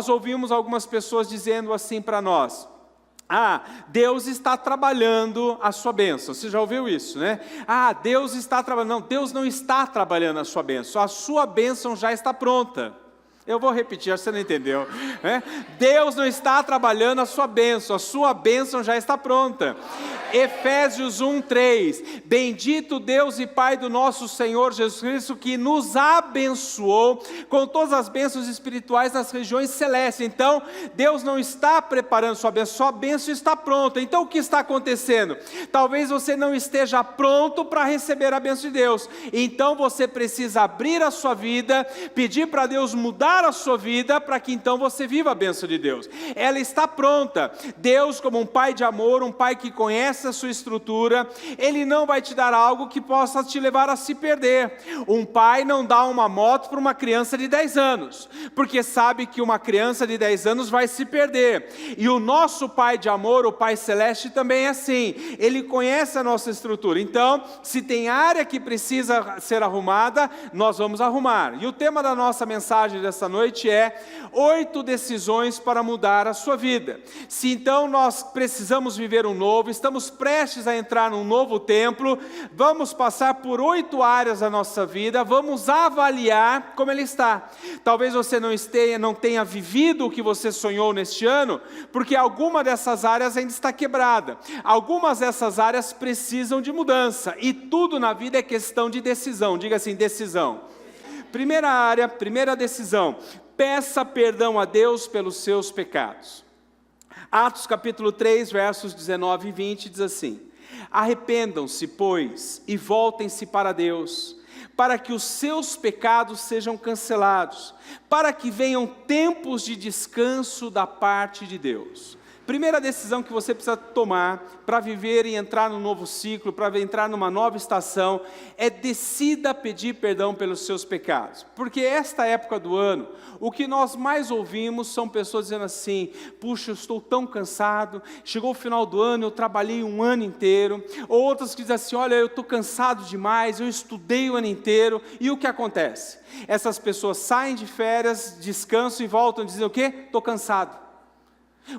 Nós ouvimos algumas pessoas dizendo assim para nós: Deus está trabalhando a sua bênção. Você já ouviu isso, né? Deus está trabalhando. Não, Deus não está trabalhando a sua bênção já está pronta. Eu vou repetir, você não entendeu, né? Deus não está trabalhando a sua bênção já está pronta. Efésios 1:3, bendito Deus e Pai do nosso Senhor Jesus Cristo, que nos abençoou com todas as bênçãos espirituais nas regiões celestes. Então, Deus não está preparando sua bênção está pronta. Então, o que está acontecendo? Talvez você não esteja pronto para receber a bênção de Deus. Então, você precisa abrir a sua vida, pedir para Deus mudar a sua vida, para que então você viva a bênção de Deus. Ela está pronta. Deus, como um pai de amor, um pai que conhece a sua estrutura, Ele não vai te dar algo que possa te levar a se perder. Um pai não dá uma moto para uma criança de 10 anos, porque sabe que uma criança de 10 anos vai se perder. E o nosso Pai de amor, o Pai Celeste, também é assim. Ele conhece a nossa estrutura. Então, se tem área que precisa ser arrumada, nós vamos arrumar. E o tema da nossa mensagem dessa noite é 8 decisões para mudar a sua vida. Se então nós precisamos viver um novo, estamos prestes a entrar num novo templo, vamos passar por 8 áreas da nossa vida, vamos avaliar como ele está. Talvez você não tenha vivido o que você sonhou neste ano, porque alguma dessas áreas ainda está quebrada. Algumas dessas áreas precisam de mudança, e tudo na vida é questão de decisão. Diga assim, decisão. Primeira decisão, peça perdão a Deus pelos seus pecados. Atos capítulo 3, versos 19 e 20 diz assim: arrependam-se, pois, e voltem-se para Deus, para que os seus pecados sejam cancelados, para que venham tempos de descanso da parte de Deus. Primeira decisão que você precisa tomar para viver e entrar num novo ciclo, para entrar numa nova estação, é decida pedir perdão pelos seus pecados. Porque esta época do ano, o que nós mais ouvimos são pessoas dizendo assim: puxa, eu estou tão cansado, chegou o final do ano, eu trabalhei um ano inteiro. Ou outras que dizem assim: olha, eu estou cansado demais, eu estudei o ano inteiro. E o que acontece? Essas pessoas saem de férias, descansam e voltam e dizem o quê? Estou cansado.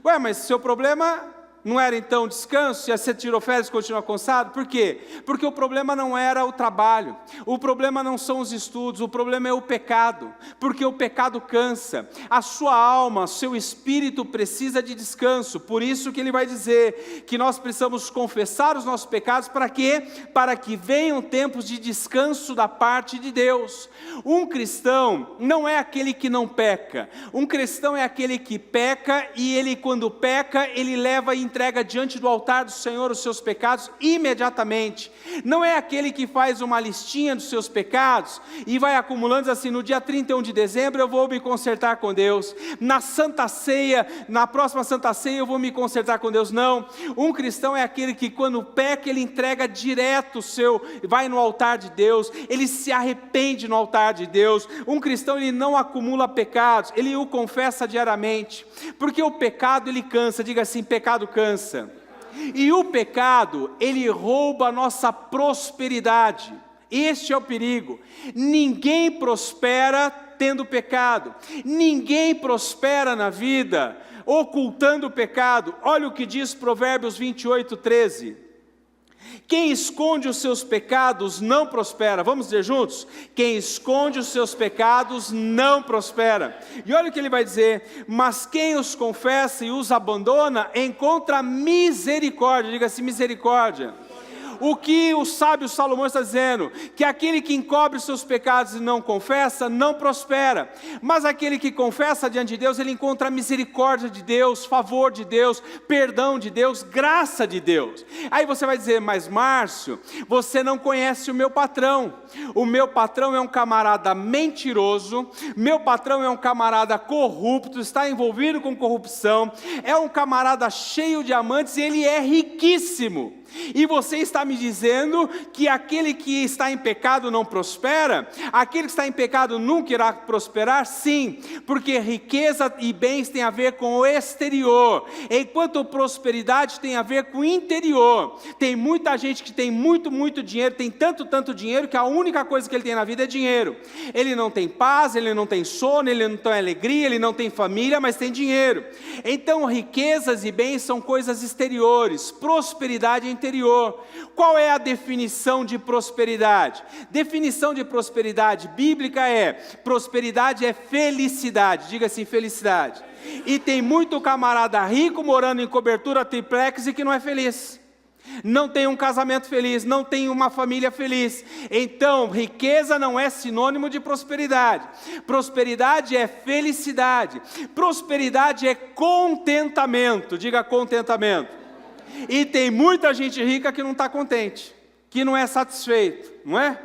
Ué, mas seu problema não era então descanso? Se você tirou férias e continua cansado? Por quê? Porque o problema não era o trabalho, o problema não são os estudos, o problema é o pecado, porque o pecado cansa, a sua alma, seu espírito precisa de descanso. Por isso que ele vai dizer que nós precisamos confessar os nossos pecados. Para quê? Para que venham tempos de descanso da parte de Deus. Um cristão não é aquele que não peca, um cristão é aquele que peca, e ele, quando peca, ele leva e entrega diante do altar do Senhor os seus pecados imediatamente. Não é aquele que faz uma listinha dos seus pecados e vai acumulando assim: no dia 31 de dezembro eu vou me consertar com Deus, na Santa Ceia, na próxima Santa Ceia eu vou me consertar com Deus. Não, um cristão é aquele que quando peca, ele entrega direto vai no altar de Deus, ele se arrepende no altar de Deus. Um cristão, ele não acumula pecados, ele o confessa diariamente, porque o pecado, ele cansa. Diga assim, pecado cansa. E o pecado, ele rouba a nossa prosperidade. Este é o perigo. Ninguém prospera tendo pecado, ninguém prospera na vida ocultando o pecado. Olha o que diz Provérbios 28:13. Quem esconde os seus pecados não prospera. Vamos dizer juntos? Quem esconde os seus pecados não prospera. E olha o que ele vai dizer: mas quem os confessa e os abandona encontra misericórdia. Diga assim, misericórdia. O que o sábio Salomão está dizendo? Que aquele que encobre os seus pecados e não confessa, não prospera. Mas aquele que confessa diante de Deus, ele encontra a misericórdia de Deus, favor de Deus, perdão de Deus, graça de Deus. Aí você vai dizer: mas Márcio, você não conhece o meu patrão. O meu patrão é um camarada mentiroso, meu patrão é um camarada corrupto, está envolvido com corrupção, é um camarada cheio de amantes e ele é riquíssimo. E você está me dizendo que aquele que está em pecado não prospera? Aquele que está em pecado nunca irá prosperar? Sim, porque riqueza e bens tem a ver com o exterior, enquanto prosperidade tem a ver com o interior. Tem muita gente que tem muito dinheiro, tem tanto dinheiro, que a única coisa que ele tem na vida é dinheiro. Ele não tem paz, ele não tem sono, ele não tem alegria, ele não tem família, mas tem dinheiro. Então riquezas e bens são coisas exteriores, prosperidade é interior. Qual é a definição de prosperidade? Definição de prosperidade bíblica prosperidade é felicidade. Diga assim, felicidade. E tem muito camarada rico morando em cobertura triplex e que não é feliz. Não tem um casamento feliz, não tem uma família feliz. Então, riqueza não é sinônimo de prosperidade. Prosperidade é felicidade. Prosperidade é contentamento. Diga contentamento. E tem muita gente rica que não está contente, que não é satisfeito, não é?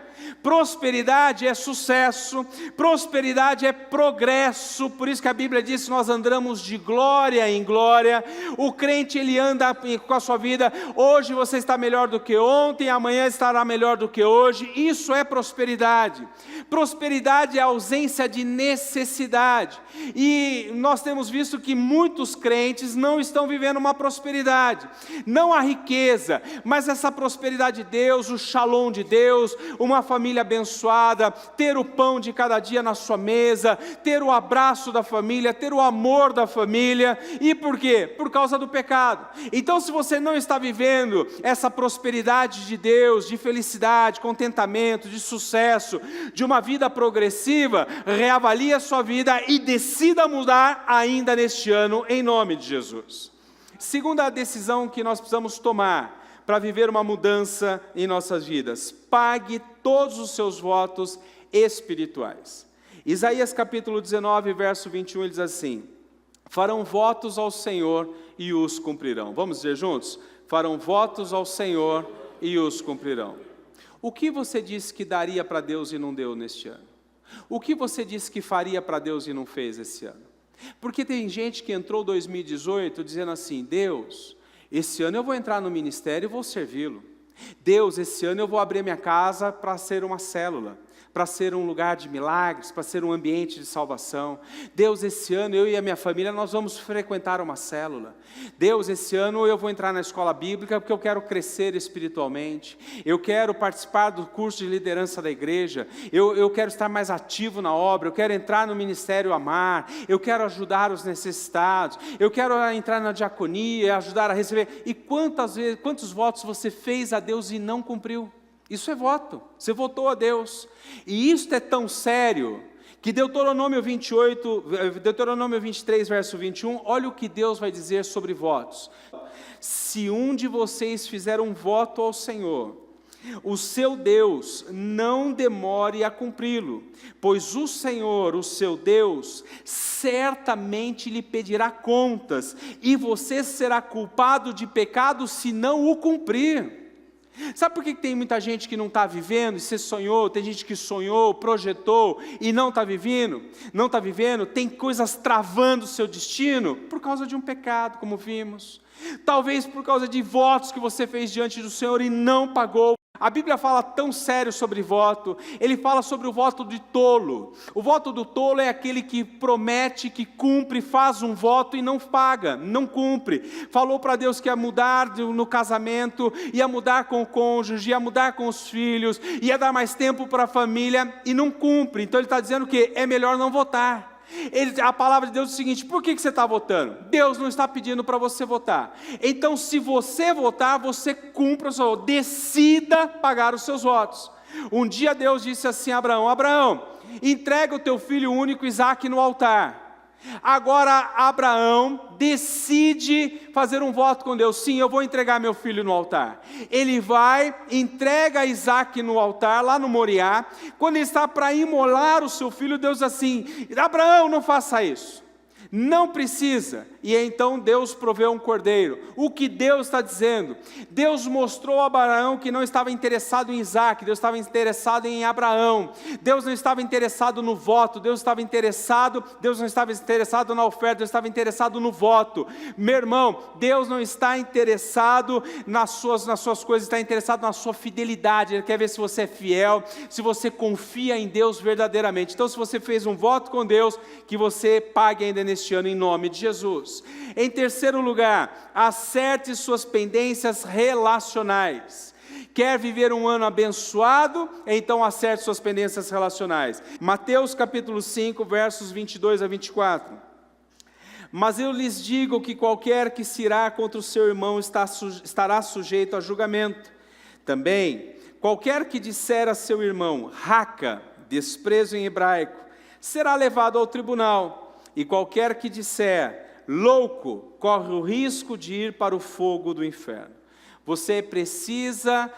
Prosperidade é sucesso, prosperidade é progresso, por isso que a Bíblia diz que nós andamos de glória em glória. O crente ele anda com a sua vida, hoje você está melhor do que ontem, amanhã estará melhor do que hoje, isso é prosperidade. Prosperidade é a ausência de necessidade, e nós temos visto que muitos crentes não estão vivendo uma prosperidade, não a riqueza, mas essa prosperidade de Deus, o shalom de Deus, uma família abençoada, ter o pão de cada dia na sua mesa, ter o abraço da família, ter o amor da família. E por quê? Por causa do pecado. Então, se você não está vivendo essa prosperidade de Deus, de felicidade, contentamento, de sucesso, de uma vida progressiva, reavalie a sua vida e decida mudar ainda neste ano, em nome de Jesus. Segunda decisão que nós precisamos tomar para viver uma mudança em nossas vidas: pague todos os seus votos espirituais. Isaías capítulo 19, verso 21, ele diz assim: farão votos ao Senhor e os cumprirão. Vamos dizer juntos? Farão votos ao Senhor e os cumprirão. O que você disse que daria para Deus e não deu neste ano? O que você disse que faria para Deus e não fez esse ano? Porque tem gente que entrou 2018 dizendo assim: Deus, esse ano eu vou entrar no ministério e vou servi-lo. Deus, esse ano eu vou abrir minha casa para ser uma célula, para ser um lugar de milagres, para ser um ambiente de salvação. Deus, esse ano eu e a minha família nós vamos frequentar uma célula. Deus, esse ano eu vou entrar na escola bíblica porque eu quero crescer espiritualmente. Eu quero participar do curso de liderança da igreja. Eu quero estar mais ativo na obra. Eu quero entrar no ministério Amar. Eu quero ajudar os necessitados. Eu quero entrar na diaconia, ajudar a receber. E quantos votos você fez a Deus e não cumpriu? Isso é voto, você votou a Deus. E isso é tão sério que Deuteronômio 23, verso 21, olha o que Deus vai dizer sobre votos. Se um de vocês fizer um voto ao Senhor, o seu Deus, não demore a cumpri-lo, pois o Senhor, o seu Deus, certamente lhe pedirá contas, e você será culpado de pecado se não o cumprir. Sabe por que tem muita gente que não está vivendo, e você sonhou, tem gente que sonhou, projetou, e não está vivendo, tem coisas travando o seu destino, por causa de um pecado, como vimos, talvez por causa de votos que você fez diante do Senhor e não pagou. A Bíblia fala tão sério sobre voto, ele fala sobre o voto de tolo. O voto do tolo é aquele que promete, que cumpre, faz um voto e não paga, não cumpre. Falou para Deus que ia mudar no casamento, ia mudar com o cônjuge, ia mudar com os filhos, ia dar mais tempo para a família e não cumpre. Então ele está dizendo que é melhor não votar. A palavra de Deus é o seguinte: por que você está votando? Deus não está pedindo para você votar. Então, se você votar, você cumpra o seu voto, decida pagar os seus votos. Um dia Deus disse assim a Abraão: Abraão, entrega o teu filho único Isaque no altar. Agora Abraão decide fazer um voto com Deus: sim, eu vou entregar meu filho no altar. Ele vai, entrega Isaque no altar, lá no Moriá. Quando ele está para imolar o seu filho, Deus diz assim: Abraão, não faça isso, não precisa. e então Deus proveu um cordeiro. O que Deus está dizendo? Deus mostrou a Abraão que não estava interessado em Isaac, Deus estava interessado em Abraão. Deus não estava interessado no voto, Deus não estava interessado na oferta, Deus estava interessado no voto. Meu irmão, Deus não está interessado nas suas coisas, está interessado na sua fidelidade. Ele quer ver se você é fiel, se você confia em Deus verdadeiramente. Então, se você fez um voto com Deus, que você pague ainda neste ano em nome de Jesus. Em terceiro lugar, acerte suas pendências relacionais. Quer viver um ano abençoado? Então acerte suas pendências relacionais. Mateus capítulo 5, versos 22 a 24. Mas eu lhes digo que qualquer que se irá contra o seu irmão estará sujeito a julgamento. Também, qualquer que disser a seu irmão, raca, desprezo em hebraico, será levado ao tribunal. E qualquer que disser, louco, corre o risco de ir para o fogo do inferno. Você precisa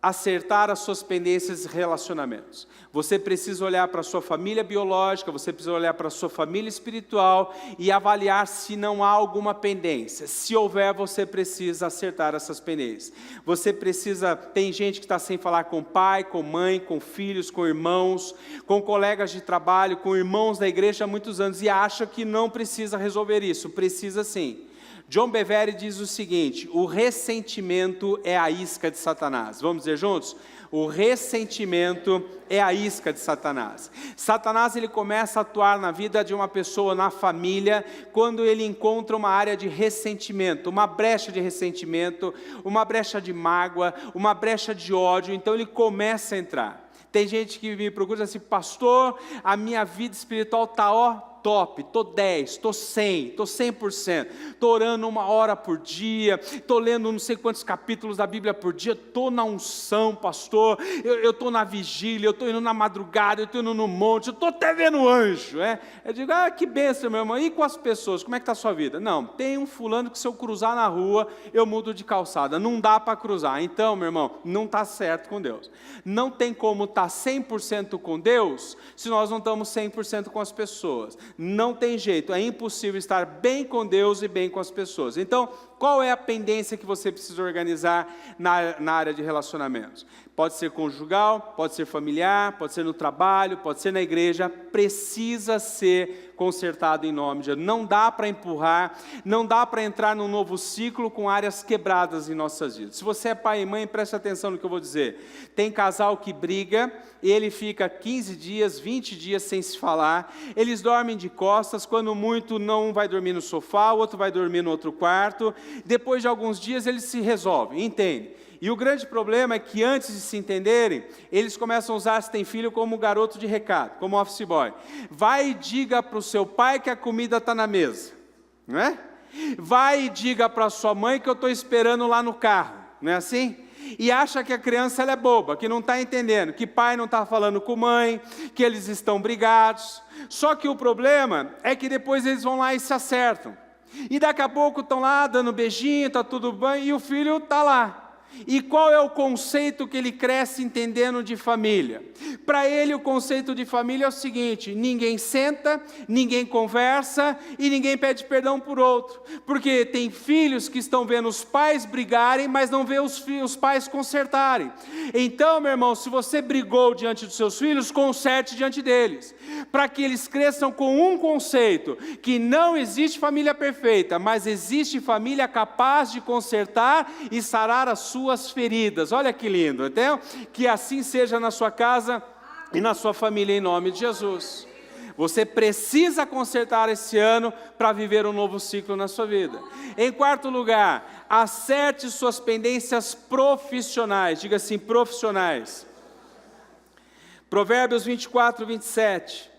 acertar as suas pendências e relacionamentos. Você precisa olhar para a sua família biológica, você precisa olhar para a sua família espiritual e avaliar se não há alguma pendência. Se houver, você precisa acertar essas pendências. Você precisa, tem gente que está sem falar com pai, com mãe, com filhos, com irmãos, com colegas de trabalho, com irmãos da igreja há muitos anos e acha que não precisa resolver isso. Precisa sim. John Bevere diz o seguinte: o ressentimento é a isca de Satanás. Vamos dizer juntos? O ressentimento é a isca de Satanás. Satanás, ele começa a atuar na vida de uma pessoa, na família, quando ele encontra uma área de ressentimento, uma brecha de ressentimento, uma brecha de mágoa, uma brecha de ódio. Então ele começa a entrar. Tem gente que me procura e diz assim: pastor, a minha vida espiritual está top, estou 10, estou 100, estou 100%, estou orando 1 hora por dia, estou lendo não sei quantos capítulos da Bíblia por dia, estou na unção, pastor, eu estou na vigília, eu estou indo na madrugada, eu estou indo no monte, eu estou até vendo anjo. Eu digo, que bênção, meu irmão, e com as pessoas, como é que está a sua vida? Não, tem um fulano que se eu cruzar na rua, eu mudo de calçada, não dá para cruzar. Então, meu irmão, não está certo com Deus. Não tem como estar 100% com Deus, se nós não estamos 100% com as pessoas. Não tem jeito, é impossível estar bem com Deus e bem com as pessoas. Então, qual é a pendência que você precisa organizar na área de relacionamentos? Pode ser conjugal, pode ser familiar, pode ser no trabalho, pode ser na igreja, precisa ser consertado em nome de Jesus. Não dá para empurrar, não dá para entrar num novo ciclo com áreas quebradas em nossas vidas. Se você é pai e mãe, preste atenção no que eu vou dizer. Tem casal que briga, e ele fica 15 dias, 20 dias sem se falar, eles dormem de costas, quando muito não vai dormir no sofá, o outro vai dormir no outro quarto, depois de alguns dias eles se resolvem, entende? E o grande problema é que antes de se entenderem, eles começam a usar se tem filho como garoto de recado, como office boy. Vai e diga para o seu pai que a comida está na mesa, não é? Vai e diga para a sua mãe que eu estou esperando lá no carro, não é assim? E acha que a criança ela é boba, que não está entendendo, que pai não está falando com mãe, que eles estão brigados. Só que o problema é que depois eles vão lá e se acertam. E daqui a pouco estão lá dando beijinho, está tudo bem, e o filho está lá. E qual é o conceito que ele cresce entendendo de família? Para ele o conceito de família é o seguinte: ninguém senta, ninguém conversa e ninguém pede perdão por outro. Porque tem filhos que estão vendo os pais brigarem, mas não vê os pais consertarem. Então, meu irmão, se você brigou diante dos seus filhos, conserte diante deles. Para que eles cresçam com um conceito, que não existe família perfeita, mas existe família capaz de consertar e sarar as suas feridas. Olha que lindo. Então, que assim seja na sua casa e na sua família em nome de Jesus. Você precisa consertar esse ano para viver um novo ciclo na sua vida. Em quarto lugar, acerte suas pendências profissionais. Diga assim, profissionais. Provérbios 24, 27.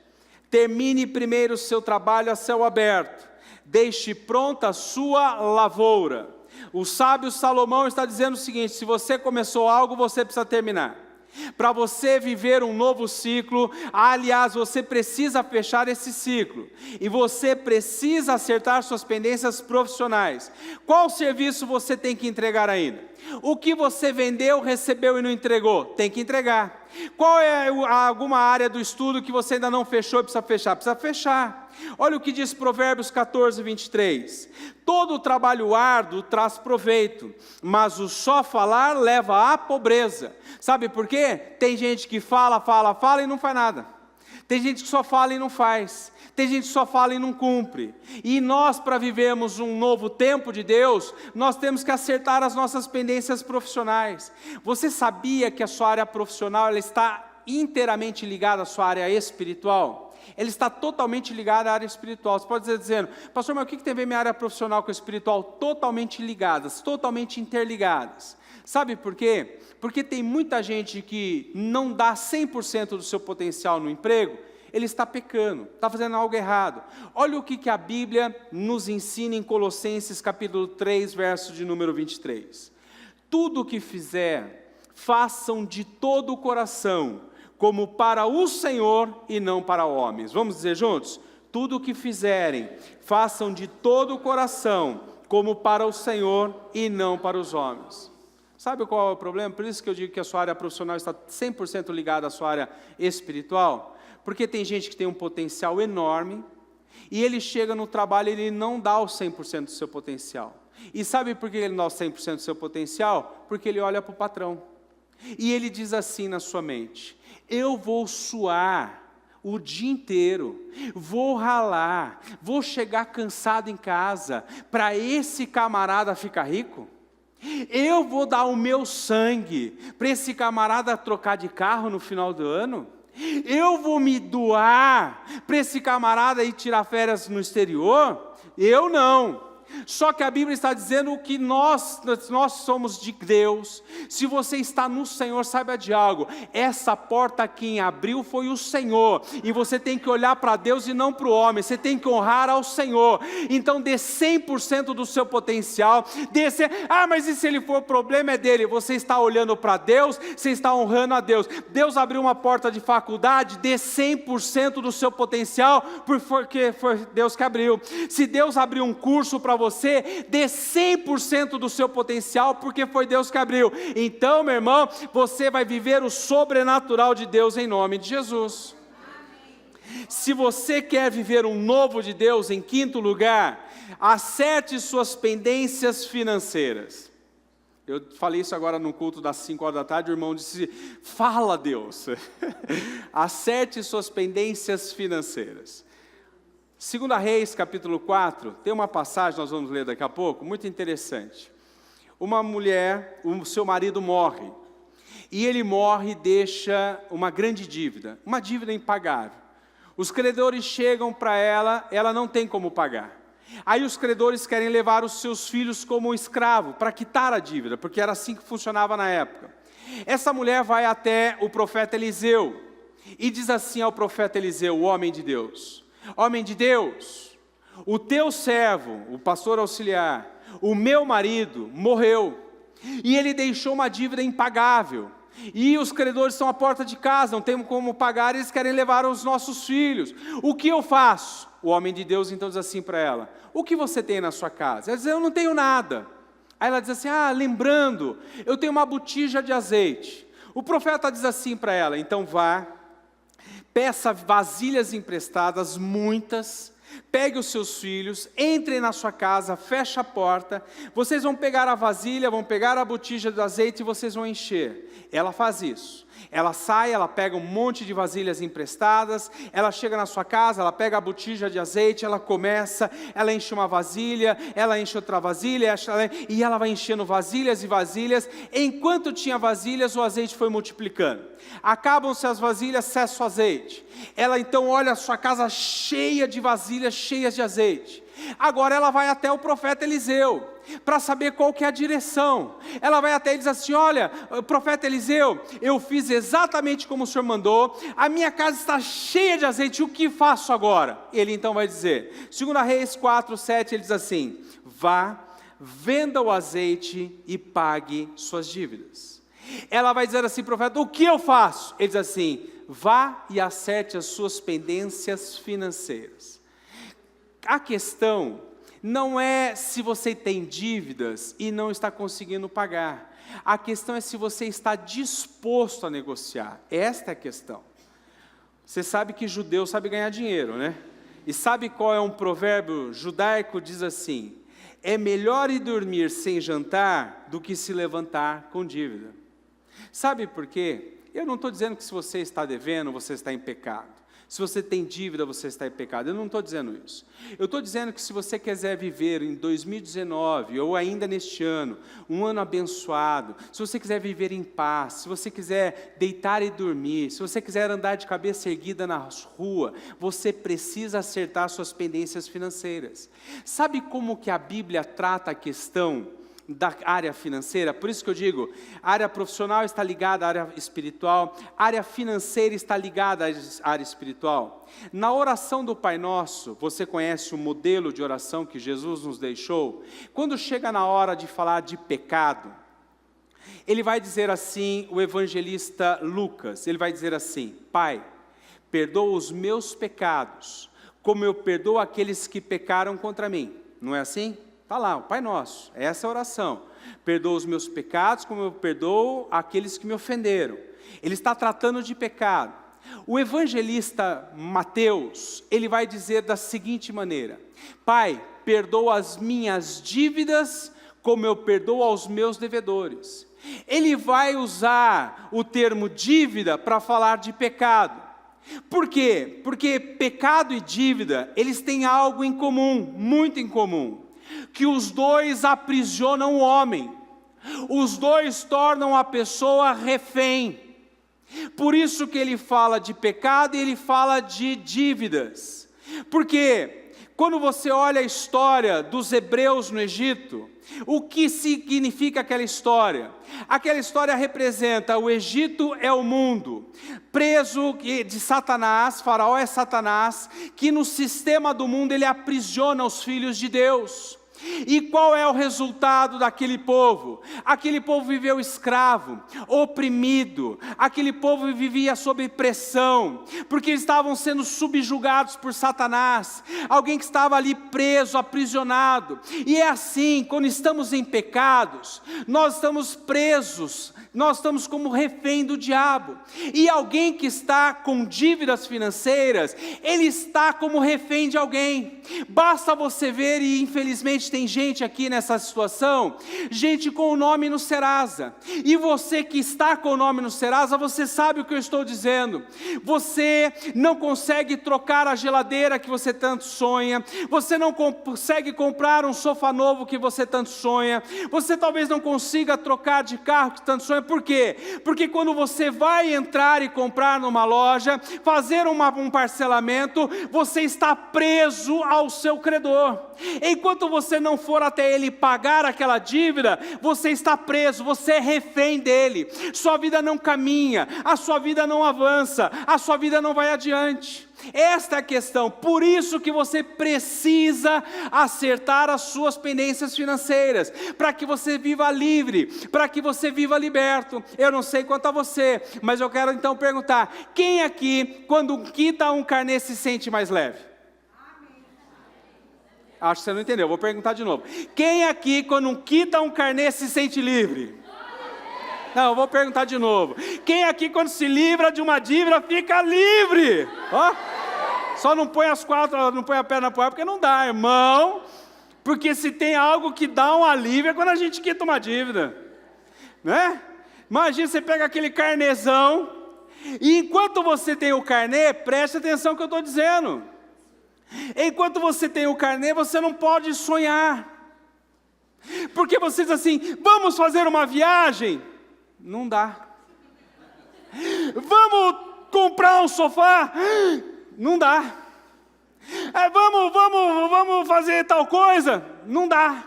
Termine primeiro o seu trabalho a céu aberto. Deixe pronta a sua lavoura. O sábio Salomão está dizendo o seguinte: se você começou algo, você precisa terminar. Para você viver um novo ciclo, aliás, você precisa fechar esse ciclo. E você precisa acertar suas pendências profissionais. Qual serviço você tem que entregar ainda? O que você vendeu, recebeu e não entregou? Tem que entregar. Qual é alguma área do estudo que você ainda não fechou e precisa fechar? Precisa fechar. Olha o que diz Provérbios 14, 23. Todo trabalho árduo traz proveito, mas o só falar leva à pobreza. Sabe por quê? Tem gente que fala e não faz nada. Tem gente que só fala e não faz. Tem gente que só fala e não cumpre. E nós, para vivermos um novo tempo de Deus, nós temos que acertar as nossas pendências profissionais. Você sabia que a sua área profissional ela está inteiramente ligada à sua área espiritual? Ela está totalmente ligada à área espiritual. Você pode dizer dizendo, pastor, mas o que tem a ver minha área profissional com a espiritual? Totalmente ligadas, totalmente interligadas. Sabe por quê? Porque tem muita gente que não dá 100% do seu potencial no emprego, ele está pecando, está fazendo algo errado. Olha o que a Bíblia nos ensina em Colossenses capítulo 3, verso de número 23. Tudo o que fizer, façam de todo o coração, como para o Senhor e não para homens. Vamos dizer juntos? Tudo o que fizerem, façam de todo o coração, como para o Senhor e não para os homens. Sabe qual é o problema? Por isso que eu digo que a sua área profissional está 100% ligada à sua área espiritual. Porque tem gente que tem um potencial enorme, e ele chega no trabalho e ele não dá o 100% do seu potencial. E sabe por que ele não dá o 100% do seu potencial? Porque ele olha para o patrão. E ele diz assim na sua mente, eu vou suar o dia inteiro, vou ralar, vou chegar cansado em casa, para esse camarada ficar rico? Eu vou dar o meu sangue, para esse camarada trocar de carro no final do ano? Eu vou me doar para esse camarada ir tirar férias no exterior? Eu não. Só que a Bíblia está dizendo que nós somos de Deus. Se você está no Senhor, saiba de algo, essa porta quem abriu foi o Senhor, e você tem que olhar para Deus e não para o homem, você tem que honrar ao Senhor. Então dê 100% do seu potencial, mas e se ele for, o problema é dele. Você está olhando para Deus, você está honrando a Deus. Deus abriu uma porta de faculdade, dê 100% do seu potencial, porque foi Deus que abriu. Se Deus abriu um curso para você, dê 100% do seu potencial, porque foi Deus que abriu. Então, meu irmão, você vai viver o sobrenatural de Deus em nome de Jesus. Amém. Se você quer viver um novo de Deus, em quinto lugar, acerte suas pendências financeiras. Eu falei isso agora no culto das 5 horas da tarde, o irmão disse, fala Deus, acerte suas pendências financeiras. 2 Reis, capítulo 4, tem uma passagem, nós vamos ler daqui a pouco, muito interessante. Uma mulher, o seu marido morre, e ele morre e deixa uma grande dívida, uma dívida impagável. Os credores chegam para ela não tem como pagar. Aí os credores querem levar os seus filhos como escravo, para quitar a dívida, porque era assim que funcionava na época. Essa mulher vai até o profeta Eliseu, e diz assim ao profeta Eliseu, o homem de Deus, homem de Deus, o teu servo, o pastor auxiliar, o meu marido morreu, e ele deixou uma dívida impagável, e os credores estão à porta de casa, não tem como pagar, eles querem levar os nossos filhos, o que eu faço? O homem de Deus então diz assim para ela, o que você tem na sua casa? Ela diz, eu não tenho nada. Aí ela diz assim, lembrando, eu tenho uma botija de azeite. O profeta diz assim para ela, então vá, peça vasilhas emprestadas, muitas, pegue os seus filhos, entrem na sua casa, feche a porta, vocês vão pegar a vasilha, vão pegar a botija de azeite e vocês vão encher. Ela faz isso. Ela sai, ela pega um monte de vasilhas emprestadas, ela chega na sua casa, ela pega a botija de azeite, ela enche uma vasilha, ela enche outra vasilha, e ela vai enchendo vasilhas e vasilhas. Enquanto tinha vasilhas, o azeite foi multiplicando. Acabam-se as vasilhas, cessa o azeite. Ela então olha a sua casa cheia de vasilhas, cheias de azeite. Agora ela vai até o profeta Eliseu, para saber qual que é a direção. Ela vai até ele e diz assim, olha, profeta Eliseu, eu fiz exatamente como o senhor mandou, a minha casa está cheia de azeite, o que faço agora? Ele então vai dizer, 2 Reis 4, 7, ele diz assim, vá, venda o azeite e pague suas dívidas. Ela vai dizer assim, profeta, o que eu faço? Ele diz assim, vá e acerte as suas pendências financeiras. A questão não é se você tem dívidas e não está conseguindo pagar. A questão é se você está disposto a negociar. Esta é a questão. Você sabe que judeu sabe ganhar dinheiro, né? E sabe qual é um provérbio judaico? Diz assim: é melhor ir dormir sem jantar do que se levantar com dívida. Sabe por quê? Eu não estou dizendo que se você está devendo, você está em pecado. Se você tem dívida, você está em pecado. Eu não estou dizendo isso. Eu estou dizendo que se você quiser viver em 2019, ou ainda neste ano, um ano abençoado, se você quiser viver em paz, se você quiser deitar e dormir, se você quiser andar de cabeça erguida na rua, você precisa acertar suas pendências financeiras. Sabe como que a Bíblia trata a questão da área financeira? Por isso que eu digo, a área profissional está ligada à área espiritual, a área financeira está ligada à área espiritual. Na oração do Pai Nosso, você conhece o modelo de oração que Jesus nos deixou? Quando chega na hora de falar de pecado, ele vai dizer assim, o evangelista Lucas, ele vai dizer assim: Pai, perdoa os meus pecados, como eu perdoo aqueles que pecaram contra mim. Não é assim? Está lá, o Pai Nosso, essa é a oração. Perdoa os meus pecados, como eu perdoo aqueles que me ofenderam. Ele está tratando de pecado. O evangelista Mateus, ele vai dizer da seguinte maneira: Pai, perdoa as minhas dívidas, como eu perdoo aos meus devedores. Ele vai usar o termo dívida para falar de pecado. Por quê? Porque pecado e dívida, eles têm algo em comum, muito em comum. Que os dois aprisionam o homem, os dois tornam a pessoa refém. Por isso que ele fala de pecado e ele fala de dívidas. Porque quando você olha a história dos hebreus no Egito, o que significa aquela história? Aquela história representa: o Egito é o mundo, preso de Satanás, Faraó é Satanás, que no sistema do mundo ele aprisiona os filhos de Deus. E qual é o resultado daquele povo? Aquele povo viveu escravo, oprimido, aquele povo vivia sob pressão, porque estavam sendo subjugados por Satanás, alguém que estava ali preso, aprisionado. E é assim, quando estamos em pecados, nós estamos presos, nós estamos como refém do diabo. E alguém que está com dívidas financeiras, ele está como refém de alguém. Basta você ver, e infelizmente tem gente aqui nessa situação, gente com o nome no Serasa. E você que está com o nome no Serasa, você sabe o que eu estou dizendo. Você não consegue trocar a geladeira que você tanto sonha, você não consegue comprar um sofá novo que você tanto sonha, você talvez não consiga trocar de carro que tanto sonha. Por quê? Porque quando você vai entrar e comprar numa loja, fazer um parcelamento, você está preso ao seu credor. Enquanto você não for até ele pagar aquela dívida, você está preso, você é refém dele. Sua vida não caminha, a sua vida não avança, a sua vida não vai adiante. Esta é a questão. Por isso que você precisa acertar as suas pendências financeiras, para que você viva livre, para que você viva liberto. Eu não sei quanto a você, mas eu quero então perguntar: quem aqui, quando quita um carnê, se sente mais leve? Acho que você não entendeu, vou perguntar de novo. Quem aqui, quando quita um carnê, se sente livre? Não, eu vou perguntar de novo. Quem aqui, quando se livra de uma dívida, fica livre? Ó, só não põe as quatro, não põe a perna para o ar, porque não dá, irmão. Porque se tem algo que dá um alívio, é quando a gente quita uma dívida, né? Imagina, você pega aquele carnezão, e enquanto você tem o carnê, preste atenção no que eu estou dizendo. Enquanto você tem o carnê, você não pode sonhar. Porque você diz assim: vamos fazer uma viagem? Não dá. Vamos comprar um sofá? Não dá. Vamos fazer tal coisa? Não dá.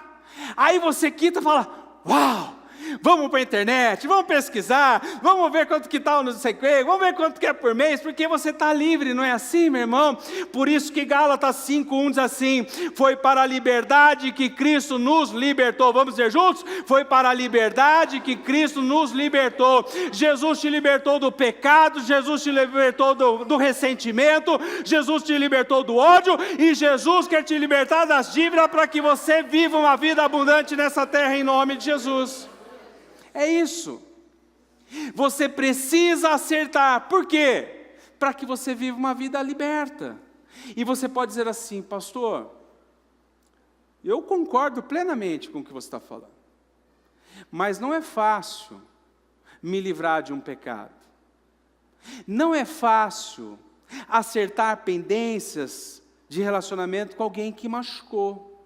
Aí você quita e fala: uau, Vamos para a internet, vamos pesquisar, vamos ver quanto que está o não sei o quê, vamos ver quanto que é por mês, porque você está livre, não é assim, meu irmão? Por isso que Gálatas 5:1 diz assim: foi para a liberdade que Cristo nos libertou. Vamos dizer juntos? Foi para a liberdade que Cristo nos libertou. Jesus te libertou do pecado, Jesus te libertou do ressentimento, Jesus te libertou do ódio, e Jesus quer te libertar das dívidas para que você viva uma vida abundante nessa terra em nome de Jesus. É isso. Você precisa acertar. Por quê? Para que você viva uma vida liberta. E você pode dizer assim: pastor, eu concordo plenamente com o que você está falando, mas não é fácil me livrar de um pecado. Não é fácil acertar pendências de relacionamento com alguém que machucou,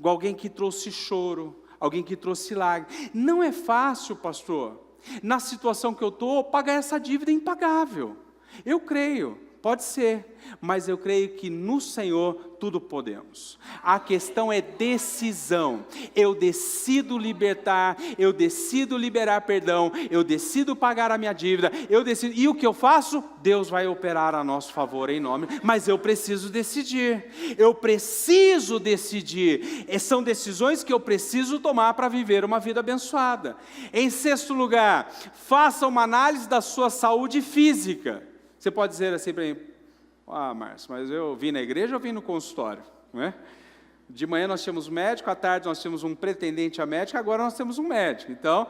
com alguém que trouxe choro, alguém que trouxe lágrimas. Não é fácil, pastor, na situação que eu estou, pagar essa dívida impagável. Eu creio, pode ser, mas eu creio que no Senhor tudo podemos. A questão é decisão. Eu decido libertar, eu decido liberar perdão, eu decido pagar a minha dívida, eu decido. E o que eu faço? Deus vai operar a nosso favor em nome, mas eu preciso decidir. Eu preciso decidir. São decisões que eu preciso tomar para viver uma vida abençoada. Em sexto lugar, faça uma análise da sua saúde física. Você pode dizer assim para mim: ah, Márcio, mas eu vim na igreja ou vim no consultório? Não é? De manhã nós tínhamos médico, à tarde nós tínhamos um pretendente a médico, agora nós temos um médico. Então,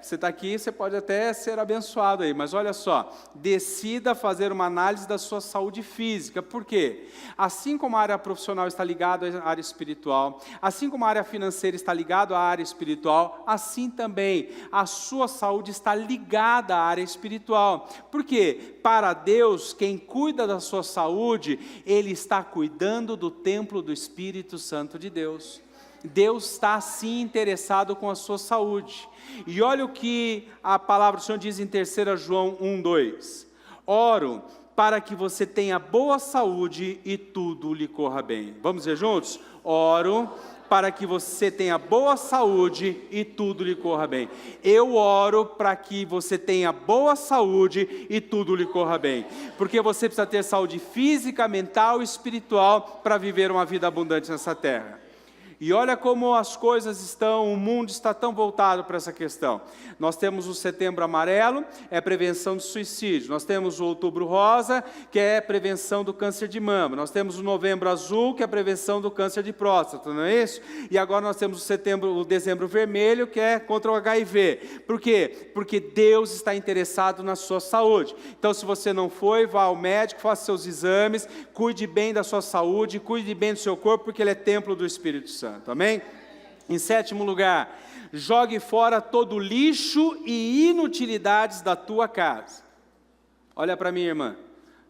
você está aqui, você pode até ser abençoado aí, mas olha só, decida fazer uma análise da sua saúde física. Por quê? Assim como a área profissional está ligada à área espiritual, assim como a área financeira está ligada à área espiritual, assim também a sua saúde está ligada à área espiritual. Por quê? Para Deus, quem cuida da sua saúde, Ele está cuidando do templo do Espírito Santo de Deus. Deus está sim interessado com a sua saúde. E olha o que a palavra do Senhor diz em 3 João 1:2. Oro para que você tenha boa saúde e tudo lhe corra bem. Vamos dizer juntos? Oro para que você tenha boa saúde e tudo lhe corra bem. Eu oro para que você tenha boa saúde e tudo lhe corra bem. Porque você precisa ter saúde física, mental e espiritual para viver uma vida abundante nessa terra. E olha como as coisas estão, o mundo está tão voltado para essa questão. Nós temos o Setembro Amarelo, é prevenção de suicídio. Nós temos o Outubro Rosa, que é prevenção do câncer de mama. Nós temos o Novembro Azul, que é prevenção do câncer de próstata, não é isso? E agora nós temos o Dezembro Vermelho, que é contra o HIV. Por quê? Porque Deus está interessado na sua saúde. Então, se você não foi, vá ao médico, faça seus exames, cuide bem da sua saúde, cuide bem do seu corpo, porque ele é templo do Espírito Santo. Amém? Em sétimo lugar, jogue fora todo lixo e inutilidades da tua casa. Olha para mim, irmã.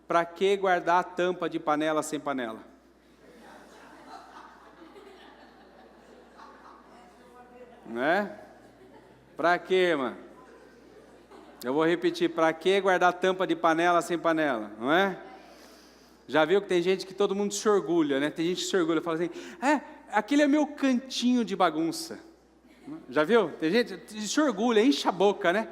Para que guardar tampa de panela sem panela? Não é? Para que, irmã? Eu vou repetir. Para que guardar tampa de panela sem panela? Não é? Já viu que tem gente que todo mundo se orgulha, né? Tem gente que se orgulha, fala assim: aquele é meu cantinho de bagunça. Já viu? Tem gente que se orgulha, enche a boca, né?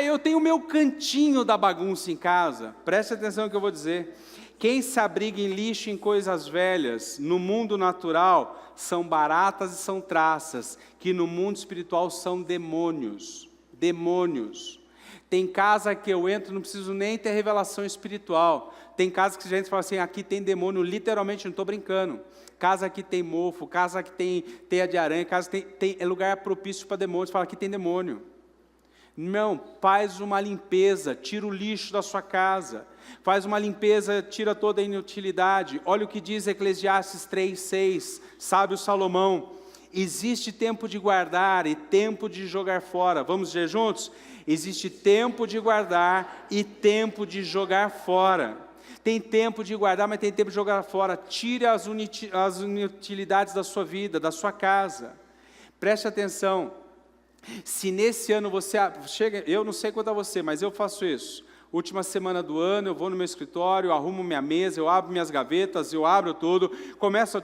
Eu tenho o meu cantinho da bagunça em casa. Preste atenção no que eu vou dizer. Quem se abriga em lixo, em coisas velhas, no mundo natural, são baratas e são traças, que no mundo espiritual são demônios. Demônios. Tem casa que eu entro, não preciso nem ter revelação espiritual. Tem casa que a gente fala assim: aqui tem demônio, literalmente, não estou brincando. Casa que tem mofo, casa que tem teia de aranha, casa que é lugar propício para demônios. Fala: aqui tem demônio. Não, faz uma limpeza, tira o lixo da sua casa. Faz uma limpeza, tira toda a inutilidade. Olha o que diz Eclesiastes 3:6, sábio Salomão: existe tempo de guardar e tempo de jogar fora. Vamos dizer juntos? Existe tempo de guardar e tempo de jogar fora. Tem tempo de guardar, mas tem tempo de jogar fora. Tire as inutilidades da sua vida, da sua casa. Preste atenção. Se nesse ano você chega, eu não sei quanto a você, mas eu faço isso. Última semana do ano, eu vou no meu escritório, eu arrumo minha mesa, eu abro minhas gavetas, eu abro tudo,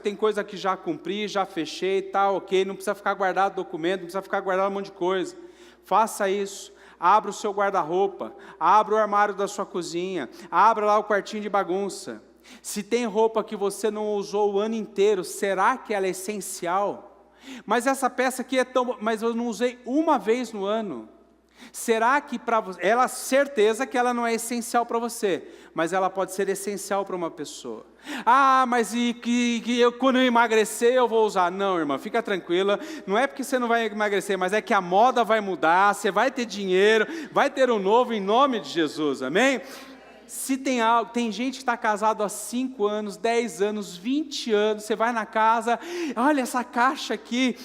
tem coisa que já cumpri, já fechei, tá ok, não precisa ficar guardado documento, não precisa ficar guardado um monte de coisa. Faça isso. Abra o seu guarda-roupa, abra o armário da sua cozinha, abra lá o quartinho de bagunça. Se tem roupa que você não usou o ano inteiro, será que ela é essencial? Mas essa peça aqui mas eu não usei uma vez no ano. Será que para você, certeza que ela não é essencial para você, mas ela pode ser essencial para uma pessoa. Mas quando eu emagrecer eu vou usar. Não, irmã, fica tranquila, não é porque você não vai emagrecer, mas é que a moda vai mudar, você vai ter dinheiro, vai ter um novo em nome de Jesus, amém? Se tem gente que está casado há 5 anos, 10 anos, 20 anos, você vai na casa, olha essa caixa aqui,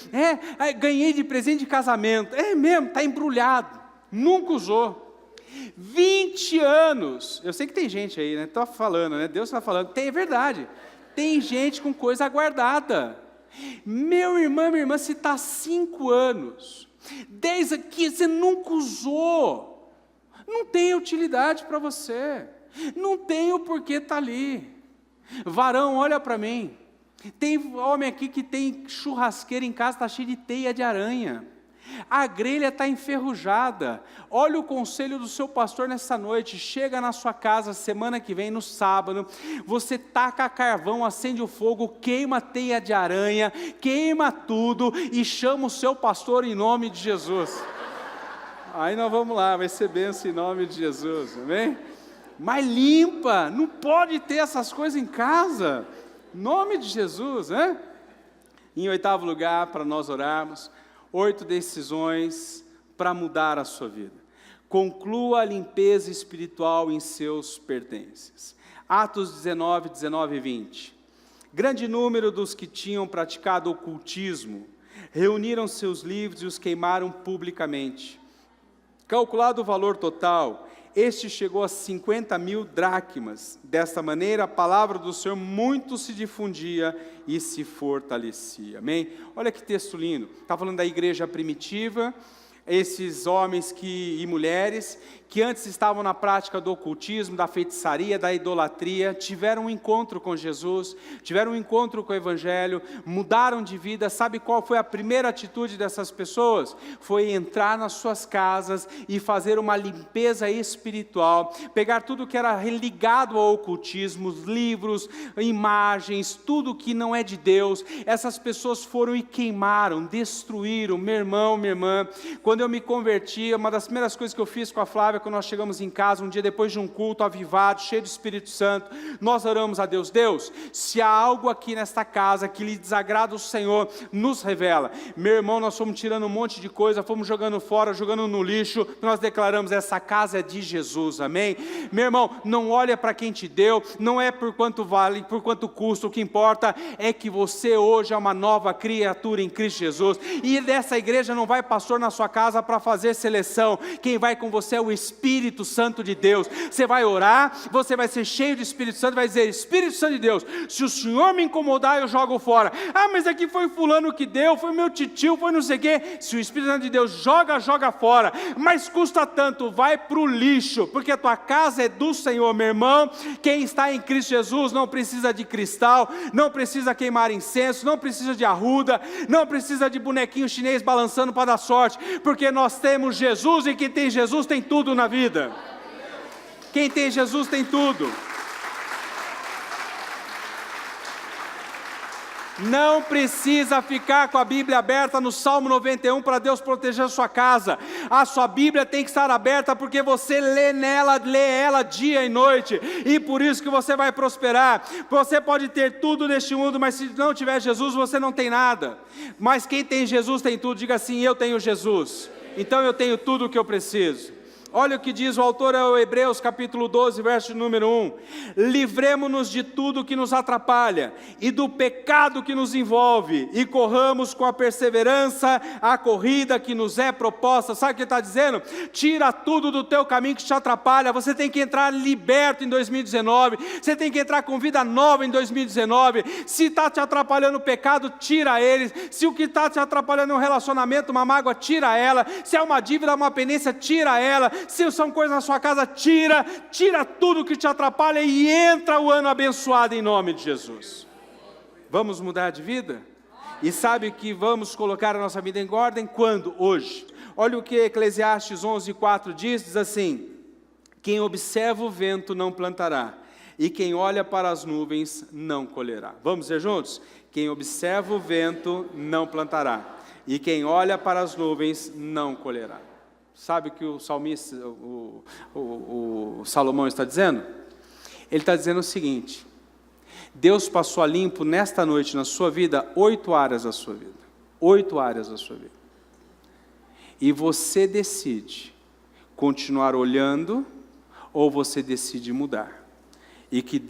ganhei de presente de casamento, é mesmo, está embrulhado. Nunca usou. 20 anos. Eu sei que tem gente aí, né? Estou falando, né? Deus está falando. É verdade. Tem gente com coisa guardada. Meu irmão, minha irmã, se está 5 anos, 10 aqui, você nunca usou. Não tem utilidade para você. Não tem o porquê estar ali. Varão, olha para mim. Tem homem aqui que tem churrasqueira em casa, está cheio de teia de aranha. A grelha está enferrujada. Olha o conselho do seu pastor nessa noite. Chega na sua casa semana que vem, no sábado, você taca carvão, acende o fogo, queima a teia de aranha, queima tudo e chama o seu pastor em nome de Jesus. Aí nós vamos lá, vai ser bênção em nome de Jesus, amém? Mas limpa, não pode ter essas coisas em casa, em nome de Jesus, né? Em 8º lugar, para nós orarmos, 8 decisões para mudar a sua vida. Conclua a limpeza espiritual em seus pertences. Atos 19, 19 e 20. Grande número dos que tinham praticado ocultismo reuniram seus livros e os queimaram publicamente. Calculado o valor total, este chegou a 50.000 dracmas. Desta maneira, a palavra do Senhor muito se difundia e se fortalecia. Amém? Olha que texto lindo. Está falando da igreja primitiva, esses homens e mulheres que antes estavam na prática do ocultismo, da feitiçaria, da idolatria, tiveram um encontro com Jesus, tiveram um encontro com o Evangelho, mudaram de vida. Sabe qual foi a primeira atitude dessas pessoas? Foi entrar nas suas casas e fazer uma limpeza espiritual, pegar tudo que era ligado ao ocultismo, os livros, imagens, tudo que não é de Deus. Essas pessoas foram e queimaram, destruíram. Meu irmão, minha irmã, quando eu me converti, uma das primeiras coisas que eu fiz com a Flávia, quando nós chegamos em casa, um dia depois de um culto avivado, cheio do Espírito Santo, nós oramos a Deus. Deus, se há algo aqui nesta casa que lhe desagrada o Senhor, nos revela. Meu irmão, nós fomos tirando um monte de coisa, fomos jogando fora, jogando no lixo, nós declaramos, essa casa é de Jesus, amém? Meu irmão, não olha para quem te deu, não é por quanto vale, por quanto custa, o que importa é que você hoje é uma nova criatura em Cristo Jesus, e dessa igreja não vai pastor na sua casa para fazer seleção, quem vai com você é o Espírito Santo de Deus. Você vai orar, você vai ser cheio do Espírito Santo, vai dizer, Espírito Santo de Deus, se o Senhor me incomodar, eu jogo fora. Mas aqui foi fulano que deu, foi meu titio, foi não sei o quê. Se o Espírito Santo de Deus joga fora, mas custa tanto, vai para o lixo, porque a tua casa é do Senhor, meu irmão. Quem está em Cristo Jesus não precisa de cristal, não precisa queimar incenso, não precisa de arruda, não precisa de bonequinho chinês balançando para dar sorte, porque nós temos Jesus, e quem tem Jesus tem tudo na vida. Quem tem Jesus tem tudo. Não precisa ficar com a Bíblia aberta no Salmo 91 para Deus proteger a sua casa. A sua Bíblia tem que estar aberta porque você lê ela dia e noite, e por isso que você vai prosperar. Você pode ter tudo neste mundo, mas se não tiver Jesus, você não tem nada. Mas quem tem Jesus tem tudo. Diga assim, eu tenho Jesus, então eu tenho tudo o que eu preciso. Olha o que diz o autor ao Hebreus, capítulo 12, verso número 1. Livremo-nos de tudo que nos atrapalha e do pecado que nos envolve, e corramos com a perseverança a corrida que nos é proposta. Sabe o que está dizendo? Tira tudo do teu caminho que te atrapalha. Você tem que entrar liberto em 2019, você tem que entrar com vida nova em 2019. Se está te atrapalhando o pecado, tira ele. Se o que está te atrapalhando é um relacionamento, uma mágoa, tira ela. Se é uma dívida, uma pendência, tira ela. se são coisas na sua casa, tira tudo que te atrapalha e entra o ano abençoado em nome de Jesus. Vamos mudar de vida? E sabe que vamos colocar a nossa vida em ordem quando? Hoje. Olha o que Eclesiastes 11:4 diz assim: quem observa o vento não plantará, e quem olha para as nuvens não colherá. Vamos dizer juntos? Quem observa o vento não plantará, e quem olha para as nuvens não colherá. Sabe o que o salmista, o Salomão está dizendo? Ele está dizendo o seguinte: Deus passou a limpo nesta noite na sua vida 8 áreas da sua vida. 8 áreas da sua vida. E você decide continuar olhando ou você decide mudar. E que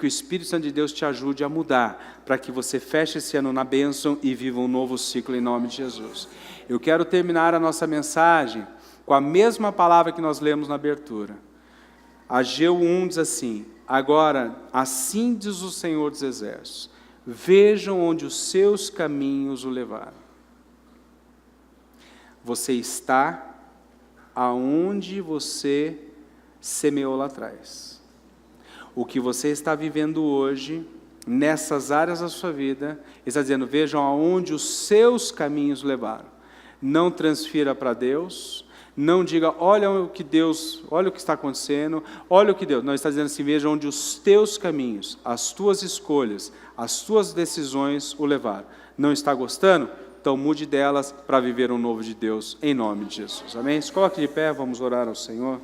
o Espírito Santo de Deus te ajude a mudar, para que você feche esse ano na bênção e viva um novo ciclo em nome de Jesus. Eu quero terminar a nossa mensagem com a mesma palavra que nós lemos na abertura. Ageu 1 diz assim: agora, assim diz o Senhor dos Exércitos, vejam onde os seus caminhos o levaram. Você está aonde você semeou lá atrás. O que você está vivendo hoje, nessas áreas da sua vida, ele está dizendo, vejam aonde os seus caminhos levaram. Não transfira para Deus, não diga, olha o que está acontecendo, olha o que Deus... Não, ele está dizendo assim, veja onde os teus caminhos, as tuas escolhas, as tuas decisões o levaram. Não está gostando? Então mude delas para viver um novo de Deus, em nome de Jesus. Amém? Se coloque de pé, vamos orar ao Senhor.